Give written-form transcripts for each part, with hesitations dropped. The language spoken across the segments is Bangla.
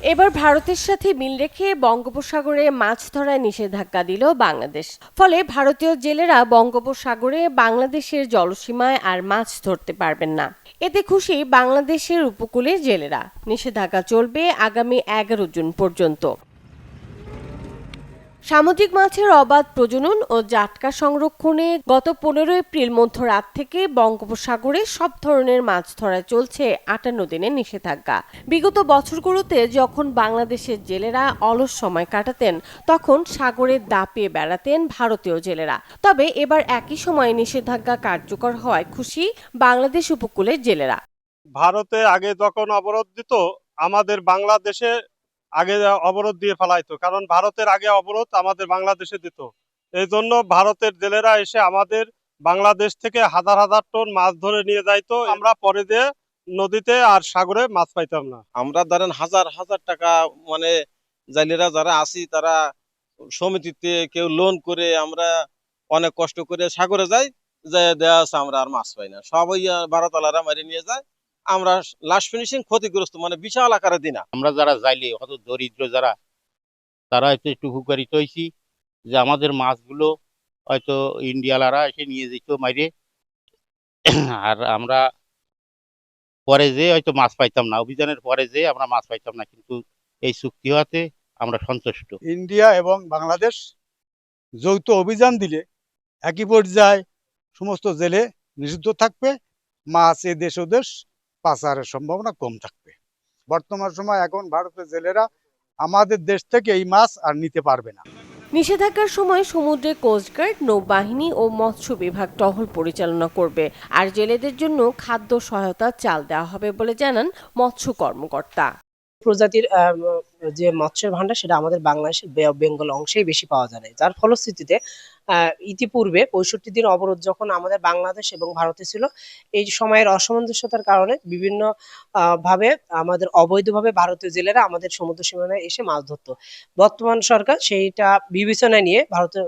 এবার ভারতের সাথে মিল রেখে বঙ্গোপসাগরে মাছ ধরায় নিষেধাজ্ঞা দিল বাংলাদেশ। ফলে ভারতীয় জেলেরা বঙ্গোপসাগরে বাংলাদেশের জলসীমায় আর মাছ ধরতে পারবেন না। এতে খুশি বাংলাদেশের উপকূলের জেলেরা। নিষেধাজ্ঞা চলবে আগামী 11 জুন পর্যন্ত। সামুদ্রিক মাছের অবাধ প্রজনন ও জাটকা সংরক্ষণে গত 15 এপ্রিল মধ্যরাত থেকে বঙ্গোপসাগরে সব ধরনের মাছ ধরা চলছে 58 দিনের নিষেধাজ্ঞা। বিগত বছরগুলোতে যখন বাংলাদেশের জেলেরা অলস সময় কাটাতেন, তখন সাগরে দাপিয়ে বেড়াতেন ভারতীয় জেলেরা। তবে এবার একই সময়ে নিষেধাজ্ঞা কার্যকর হওয়ায় খুশি বাংলাদেশ উপকূলের জেলেরা। ভারতে আগে যখন অবরোধ দিত, আমাদের বাংলাদেশে আগে অবরোধ দিয়ে ফেলাইতো, কারণ ভারতের আগে অবরোধ আমাদের বাংলাদেশে দিত। এই জন্য ভারতের জেলেরা এসে আমাদের বাংলাদেশ থেকে হাজার হাজার টন মাছ ধরে নিয়ে যাইতো। আমরা পরে দিয়ে নদীতে আর সাগরে মাছ পাইতাম না। আমরা ধরেন হাজার হাজার টাকা, মানে জেলেরা যারা আছি তারা সমিতিতে কেউ লোন করে আমরা অনেক কষ্ট করে সাগরে যাই, যে দেওয়া আছে আমরা আর মাছ পাই না, সবাই ভারতালারা মারি নিয়ে যায়। আমরা লাস্ট ফিনিশিং ক্ষতিগ্রস্ত, মানে বিশাল আকারে দিনা। আমরা যারা যাইলে অত দরিদ্র যারা, তারা হয়তো একটু উপকারিত হয়েছি যে আমাদের মাছগুলো হয়তো ইন্ডিয়ালারা এসে নিয়ে যেত মাইরে, আর আমরা পরে যে হয়তো মাছ পাইতাম না, অভিযানের পরে যে আমরা মাছ পাইতাম না, কিন্তু এই চুক্তি হওয়াতে আমরা সন্তুষ্ট। ইন্ডিয়া এবং বাংলাদেশ যৌথ অভিযান দিলে একই পর্যায়ে সমস্ত জেলে নিষিদ্ধ থাকবে, মাছ এ দেশ ও দেশ পাচারের সম্ভাবনা কম থাকবে। বর্তমান সময় এখন ভারতের জেলেরা আমাদের দেশ থেকে এই মাছ আর নিতে পারবে না। নিষেধাজ্ঞার সময় সমুদ্রে কোস্টগার্ড, নৌবাহিনী ও মৎস্য বিভাগ টহল পরিচালনা করবে, আর জেলেদের জন্য খাদ্য সহায়তা চাল দেওয়া হবে বলে জানান মৎস্য কর্মকর্তা। প্রজাতির যে মৎস্যের ভান্ডার সেটা আমাদের বাংলাদেশের বেঙ্গল অংশেই বেশি পাওয়া যায়, যার ফলশ্রুতিতে ইতিপূর্বে 65 দিন অবরোধ যখন আমাদের বাংলাদেশ এবং ভারতে ছিল, এই সময়ের অসামঞ্জস্যতার কারণে বিভিন্ন ভাবে আমাদের অবৈধভাবে ভারতীয় জেলেরা আমাদের সমুদ্র সীমানায় এসে মাছ ধরতো। বর্তমান সরকার সেইটা বিবেচনায় নিয়ে ভারতের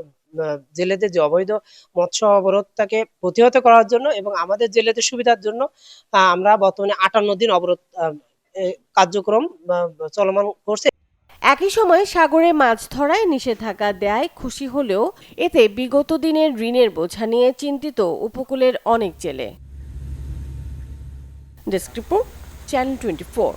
জেলেদের যে অবৈধ মৎস্য অবরোধটাকে প্রতিহত করার জন্য এবং আমাদের জেলেদের সুবিধার জন্য আমরা বর্তমানে 58 দিন অবরোধ কার্যক্রম চলমান করছে। একই সময় সাগরে মাছ ধরায় নিষেধাজ্ঞা দেয় খুশি হলেও এতে বিগত দিনের ঋণের বোঝা নিয়ে চিন্তিত উপকূলের অনেক জেলে। Desk report, channel 24।